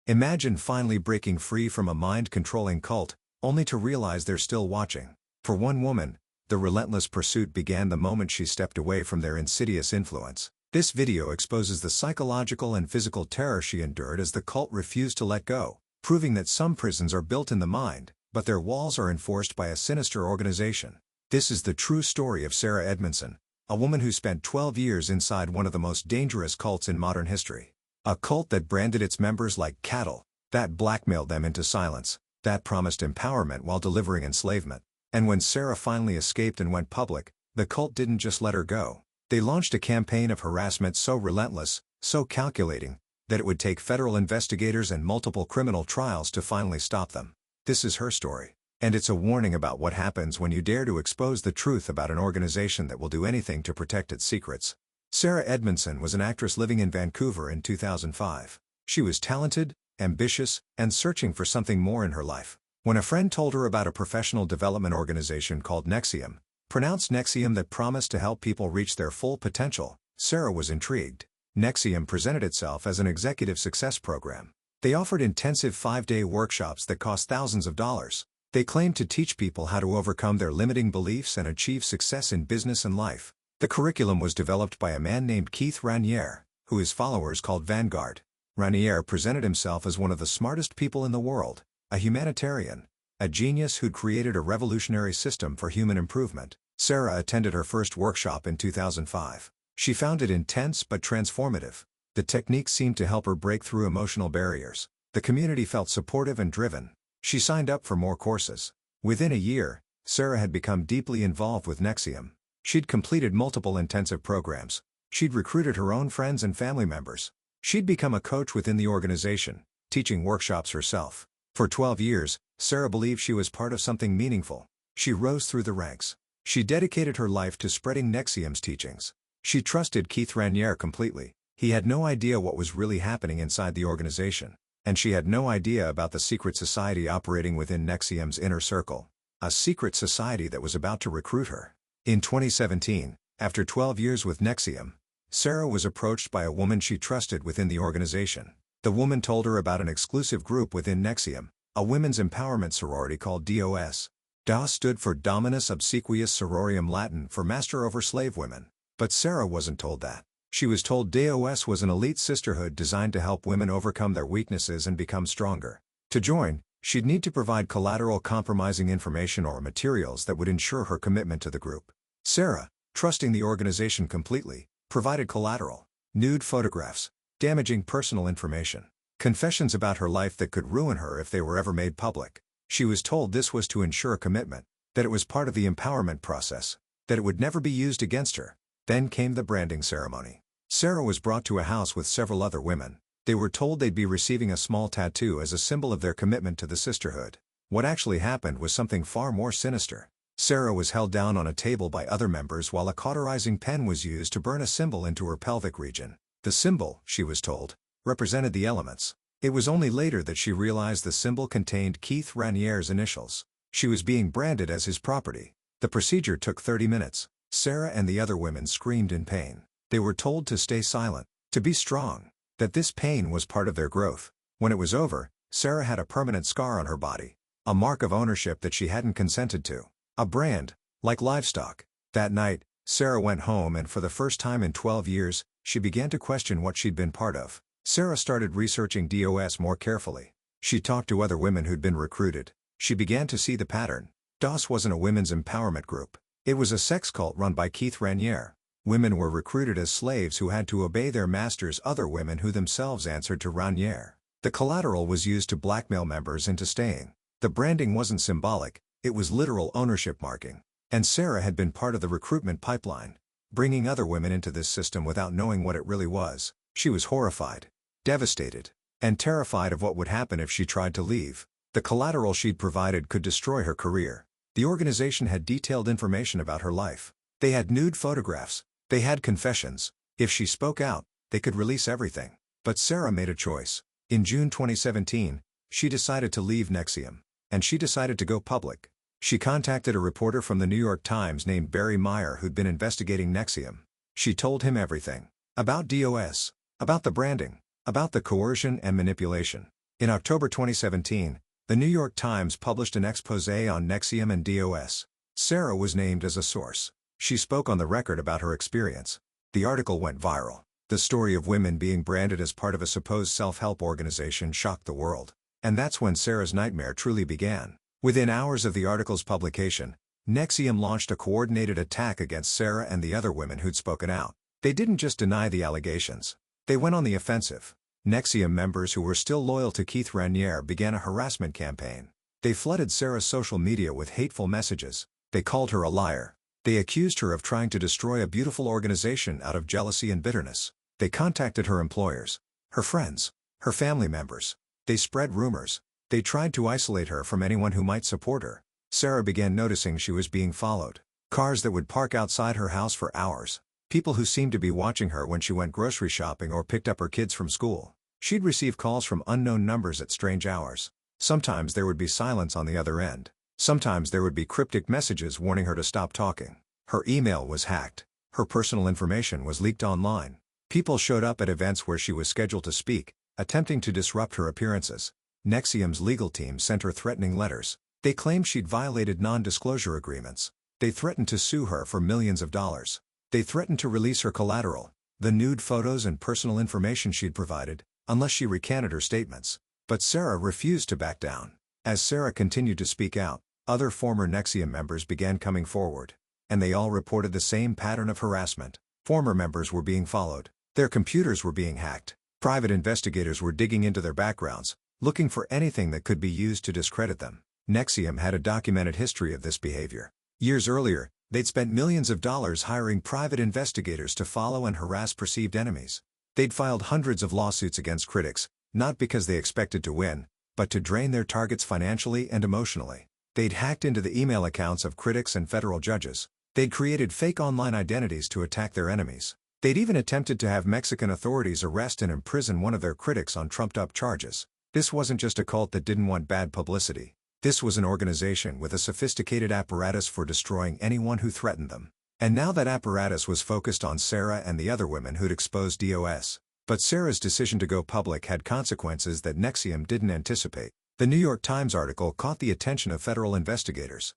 Imagine finally breaking free from a mind-controlling cult, only to realize they're still watching. For one woman, the relentless pursuit began the moment she stepped away from their insidious influence. This video exposes the psychological and physical terror she endured as the cult refused to let go, proving that some prisons are built in the mind, but their walls are enforced by a sinister organization. This is the true story of Sarah Edmondson, a woman who spent 12 years inside one of the most dangerous cults in modern history. A cult that branded its members like cattle, that blackmailed them into silence, that promised empowerment while delivering enslavement. And when Sarah finally escaped and went public, the cult didn't just let her go. They launched a campaign of harassment so relentless, so calculating, that it would take federal investigators and multiple criminal trials to finally stop them. This is her story. And it's a warning about what happens when you dare to expose the truth about an organization that will do anything to protect its secrets. Sarah Edmondson was an actress living in Vancouver in 2005. She was talented, ambitious, and searching for something more in her life. When a friend told her about a professional development organization called Nexium, pronounced Nexium, that promised to help people reach their full potential, Sarah was intrigued. Nexium presented itself as an executive success program. They offered intensive 5-day workshops that cost thousands of dollars. They claimed to teach people how to overcome their limiting beliefs and achieve success in business and life. The curriculum was developed by a man named Keith Raniere, who his followers called Vanguard. Raniere presented himself as one of the smartest people in the world, a humanitarian, a genius who'd created a revolutionary system for human improvement. Sarah attended her first workshop in 2005. She found it intense but transformative. The techniques seemed to help her break through emotional barriers. The community felt supportive and driven. She signed up for more courses. Within a year, Sarah had become deeply involved with Nexium. She'd completed multiple intensive programs. She'd recruited her own friends and family members. She'd become a coach within the organization, teaching workshops herself. For 12 years, Sarah believed she was part of something meaningful. She rose through the ranks. She dedicated her life to spreading Nexium's teachings. She trusted Keith Raniere completely. He had no idea what was really happening inside the organization. And she had no idea about the secret society operating within Nexium's inner circle. A secret society that was about to recruit her. In 2017, after 12 years with Nexium, Sarah was approached by a woman she trusted within the organization. The woman told her about an exclusive group within Nexium, a women's empowerment sorority called DOS. DOS stood for Dominus Obsequious Sororium, Latin for Master over Slave Women. But Sarah wasn't told that. She was told DOS was an elite sisterhood designed to help women overcome their weaknesses and become stronger. To join, she'd need to provide collateral compromising information or materials that would ensure her commitment to the group. Sarah, trusting the organization completely, provided collateral, nude photographs, damaging personal information, confessions about her life that could ruin her if they were ever made public. She was told this was to ensure commitment, that it was part of the empowerment process, that it would never be used against her. Then came the branding ceremony. Sarah was brought to a house with several other women. They were told they'd be receiving a small tattoo as a symbol of their commitment to the sisterhood. What actually happened was something far more sinister. Sarah was held down on a table by other members while a cauterizing pen was used to burn a symbol into her pelvic region. The symbol, she was told, represented the elements. It was only later that she realized the symbol contained Keith Raniere's initials. She was being branded as his property. The procedure took 30 minutes. Sarah and the other women screamed in pain. They were told to stay silent, to be strong, that this pain was part of their growth. When it was over, Sarah had a permanent scar on her body, a mark of ownership that she hadn't consented to, a brand, like livestock. That night, Sarah went home and for the first time in 12 years, she began to question what she'd been part of. Sarah started researching DOS more carefully. She talked to other women who'd been recruited. She began to see the pattern. DOS wasn't a women's empowerment group. It was a sex cult run by Keith Raniere. Women were recruited as slaves who had to obey their masters, other women who themselves answered to Raniere. The collateral was used to blackmail members into staying. The branding wasn't symbolic, it was literal ownership marking. And Sarah had been part of the recruitment pipeline, bringing other women into this system without knowing what it really was. She was horrified, devastated, and terrified of what would happen if she tried to leave. The collateral she'd provided could destroy her career. The organization had detailed information about her life. They had nude photographs. They had confessions. If she spoke out, they could release everything. But Sarah made a choice. In June 2017, she decided to leave Nexium. And she decided to go public. She contacted a reporter from the New York Times named Barry Meyer who'd been investigating Nexium. She told him everything. About DOS. About the branding. About the coercion and manipulation. In October 2017, the New York Times published an exposé on NXIVM and DOS. Sarah was named as a source. She spoke on the record about her experience. The article went viral. The story of women being branded as part of a supposed self-help organization shocked the world. And that's when Sarah's nightmare truly began. Within hours of the article's publication, NXIVM launched a coordinated attack against Sarah and the other women who'd spoken out. They didn't just deny the allegations. They went on the offensive. NXIVM members who were still loyal to Keith Raniere began a harassment campaign. They flooded Sarah's social media with hateful messages. They called her a liar. They accused her of trying to destroy a beautiful organization out of jealousy and bitterness. They contacted her employers, her friends, her family members. They spread rumors. They tried to isolate her from anyone who might support her. Sarah began noticing she was being followed. Cars that would park outside her house for hours. People who seemed to be watching her when she went grocery shopping or picked up her kids from school. She'd receive calls from unknown numbers at strange hours. Sometimes there would be silence on the other end. Sometimes there would be cryptic messages warning her to stop talking. Her email was hacked. Her personal information was leaked online. People showed up at events where she was scheduled to speak, attempting to disrupt her appearances. NXIVM's legal team sent her threatening letters. They claimed she'd violated non-disclosure agreements. They threatened to sue her for millions of dollars. They threatened to release her collateral, the nude photos and personal information she'd provided, unless she recanted her statements. But Sarah refused to back down. As Sarah continued to speak out, other former NXIVM members began coming forward. And they all reported the same pattern of harassment. Former members were being followed. Their computers were being hacked. Private investigators were digging into their backgrounds, looking for anything that could be used to discredit them. NXIVM had a documented history of this behavior. Years earlier, they'd spent millions of dollars hiring private investigators to follow and harass perceived enemies. They'd filed hundreds of lawsuits against critics, not because they expected to win, but to drain their targets financially and emotionally. They'd hacked into the email accounts of critics and federal judges. They'd created fake online identities to attack their enemies. They'd even attempted to have Mexican authorities arrest and imprison one of their critics on trumped-up charges. This wasn't just a cult that didn't want bad publicity. This was an organization with a sophisticated apparatus for destroying anyone who threatened them. And now that apparatus was focused on Sarah and the other women who'd exposed DOS. But Sarah's decision to go public had consequences that NXIVM didn't anticipate. The New York Times article caught the attention of federal investigators.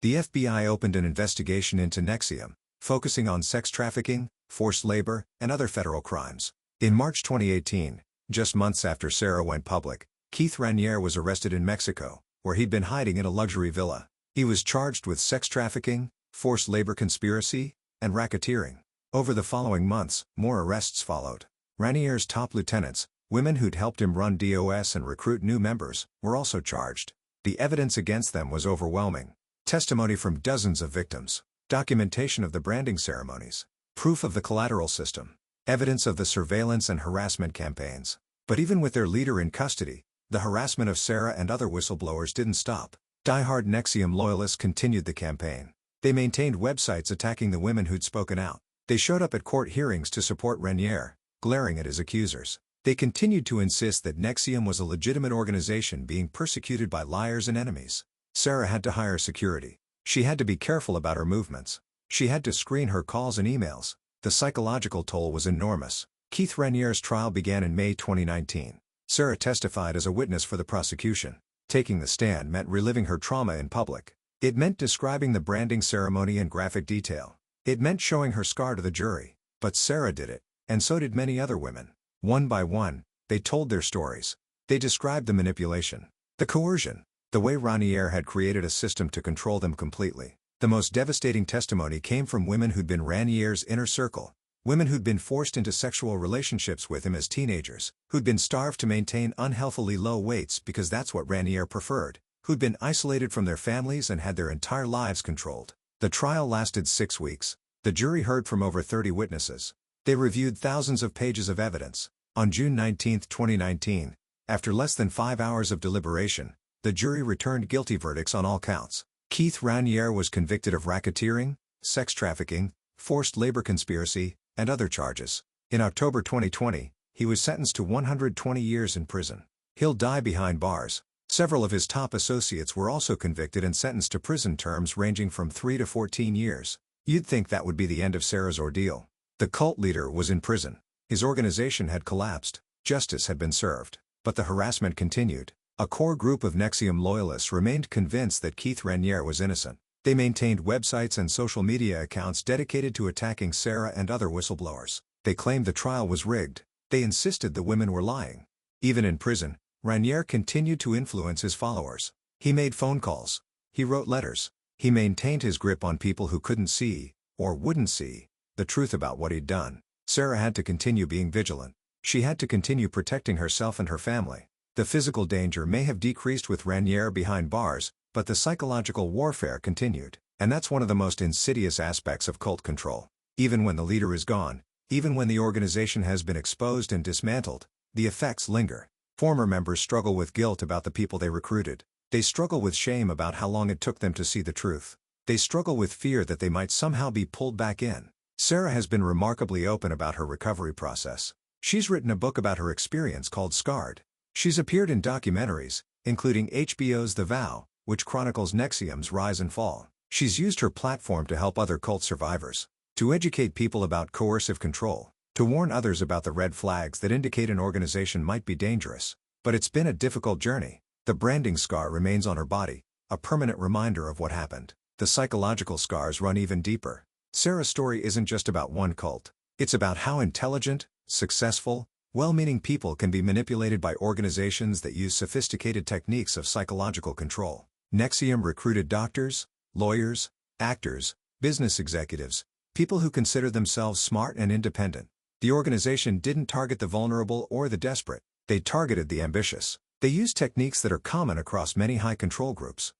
The FBI opened an investigation into NXIVM, focusing on sex trafficking, forced labor, and other federal crimes. In March 2018, just months after Sarah went public, Keith Raniere was arrested in Mexico, where he'd been hiding in a luxury villa. He was charged with sex trafficking, forced labor conspiracy, and racketeering. Over the following months, more arrests followed. Raniere's top lieutenants, women who'd helped him run DOS and recruit new members, were also charged. The evidence against them was overwhelming. Testimony from dozens of victims, documentation of the branding ceremonies, proof of the collateral system, evidence of the surveillance and harassment campaigns. But even with their leader in custody, the harassment of Sarah and other whistleblowers didn't stop. Die-hard NXIVM loyalists continued the campaign. They maintained websites attacking the women who'd spoken out. They showed up at court hearings to support Raniere, glaring at his accusers. They continued to insist that NXIVM was a legitimate organization being persecuted by liars and enemies. Sarah had to hire security. She had to be careful about her movements. She had to screen her calls and emails. The psychological toll was enormous. Keith Raniere's trial began in May 2019. Sarah testified as a witness for the prosecution. Taking the stand meant reliving her trauma in public. It meant describing the branding ceremony in graphic detail. It meant showing her scar to the jury. But Sarah did it, and so did many other women. One by one, they told their stories. They described the manipulation, the coercion, the way Raniere had created a system to control them completely. The most devastating testimony came from women who'd been Raniere's inner circle. Women who'd been forced into sexual relationships with him as teenagers, who'd been starved to maintain unhealthily low weights because that's what Raniere preferred, who'd been isolated from their families and had their entire lives controlled. The trial lasted 6 weeks. The jury heard from over 30 witnesses. They reviewed thousands of pages of evidence. On June 19, 2019, after less than 5 hours of deliberation, the jury returned guilty verdicts on all counts. Keith Raniere was convicted of racketeering, sex trafficking, forced labor conspiracy, and other charges. In October 2020, he was sentenced to 120 years in prison. He'll die behind bars. Several of his top associates were also convicted and sentenced to prison terms ranging from 3 to 14 years. You'd think that would be the end of Sarah's ordeal. The cult leader was in prison. His organization had collapsed. Justice had been served. But the harassment continued. A core group of NXIVM loyalists remained convinced that Keith Raniere was innocent. They maintained websites and social media accounts dedicated to attacking Sarah and other whistleblowers. They claimed the trial was rigged. They insisted the women were lying. Even in prison, Raniere continued to influence his followers. He made phone calls. He wrote letters. He maintained his grip on people who couldn't see, or wouldn't see, the truth about what he'd done. Sarah had to continue being vigilant. She had to continue protecting herself and her family. The physical danger may have decreased with Raniere behind bars, but the psychological warfare continued. And that's one of the most insidious aspects of cult control. Even when the leader is gone, even when the organization has been exposed and dismantled, the effects linger. Former members struggle with guilt about the people they recruited. They struggle with shame about how long it took them to see the truth. They struggle with fear that they might somehow be pulled back in. Sarah has been remarkably open about her recovery process. She's written a book about her experience called Scarred. She's appeared in documentaries, including HBO's The Vow, which chronicles NXIVM's rise and fall. She's used her platform to help other cult survivors, to educate people about coercive control, to warn others about the red flags that indicate an organization might be dangerous. But it's been a difficult journey. The branding scar remains on her body, a permanent reminder of what happened. The psychological scars run even deeper. Sarah's story isn't just about one cult. It's about how intelligent, successful, well-meaning people can be manipulated by organizations that use sophisticated techniques of psychological control. NXIVM recruited doctors, lawyers, actors, business executives, people who consider themselves smart and independent. The organization didn't target the vulnerable or the desperate. They targeted the ambitious. They used techniques that are common across many high-control groups.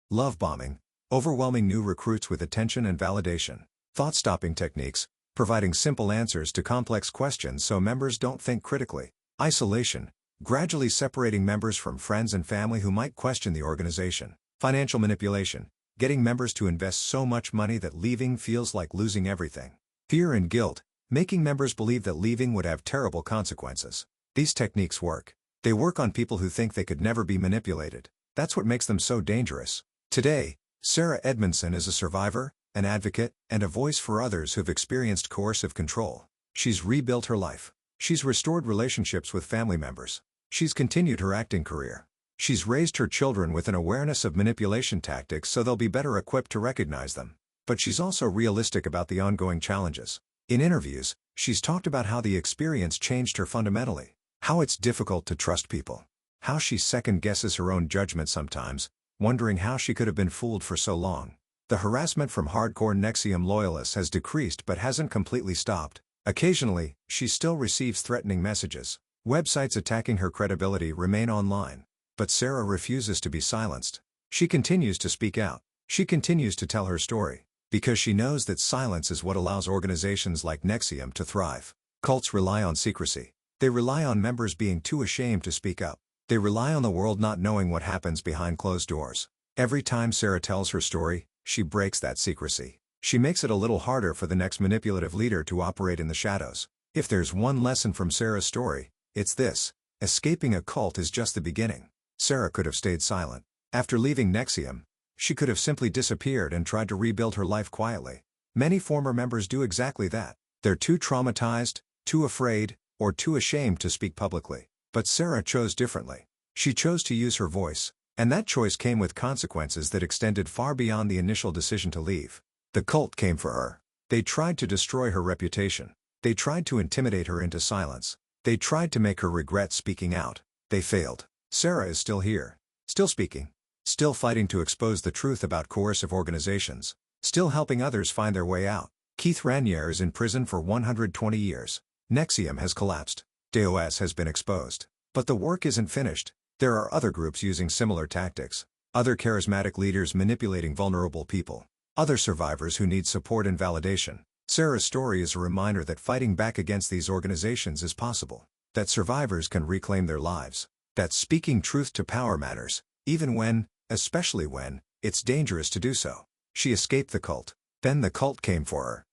Love bombing, overwhelming new recruits with attention and validation. Thought-stopping techniques, providing simple answers to complex questions so members don't think critically. Isolation, gradually separating members from friends and family who might question the organization. Financial manipulation, getting members to invest so much money that leaving feels like losing everything. Fear and guilt, making members believe that leaving would have terrible consequences. These techniques work. They work on people who think they could never be manipulated. That's what makes them so dangerous. Today, Sarah Edmondson is a survivor, an advocate, and a voice for others who've experienced coercive control. She's rebuilt her life. She's restored relationships with family members. She's continued her acting career. She's raised her children with an awareness of manipulation tactics so they'll be better equipped to recognize them. But she's also realistic about the ongoing challenges. In interviews, she's talked about how the experience changed her fundamentally, how it's difficult to trust people, how she second-guesses her own judgment sometimes, wondering how she could have been fooled for so long. The harassment from hardcore NXIVM loyalists has decreased but hasn't completely stopped. Occasionally, she still receives threatening messages. Websites attacking her credibility remain online. But Sarah refuses to be silenced. She continues to speak out. She continues to tell her story. Because she knows that silence is what allows organizations like NXIVM to thrive. Cults rely on secrecy. They rely on members being too ashamed to speak up. They rely on the world not knowing what happens behind closed doors. Every time Sarah tells her story, she breaks that secrecy. She makes it a little harder for the next manipulative leader to operate in the shadows. If there's one lesson from Sarah's story, it's this: escaping a cult is just the beginning. Sarah could have stayed silent. After leaving NXIVM, she could have simply disappeared and tried to rebuild her life quietly. Many former members do exactly that. They're too traumatized, too afraid, or too ashamed to speak publicly. But Sarah chose differently. She chose to use her voice. And that choice came with consequences that extended far beyond the initial decision to leave. The cult came for her. They tried to destroy her reputation. They tried to intimidate her into silence. They tried to make her regret speaking out. They failed. Sarah is still here. Still speaking. Still fighting to expose the truth about coercive organizations. Still helping others find their way out. Keith Raniere is in prison for 120 years. NXIVM has collapsed. DOS has been exposed. But the work isn't finished. There are other groups using similar tactics. Other charismatic leaders manipulating vulnerable people. Other survivors who need support and validation. Sarah's story is a reminder that fighting back against these organizations is possible. That survivors can reclaim their lives. That speaking truth to power matters, even when, especially when, it's dangerous to do so. She escaped the cult. Then the cult came for her.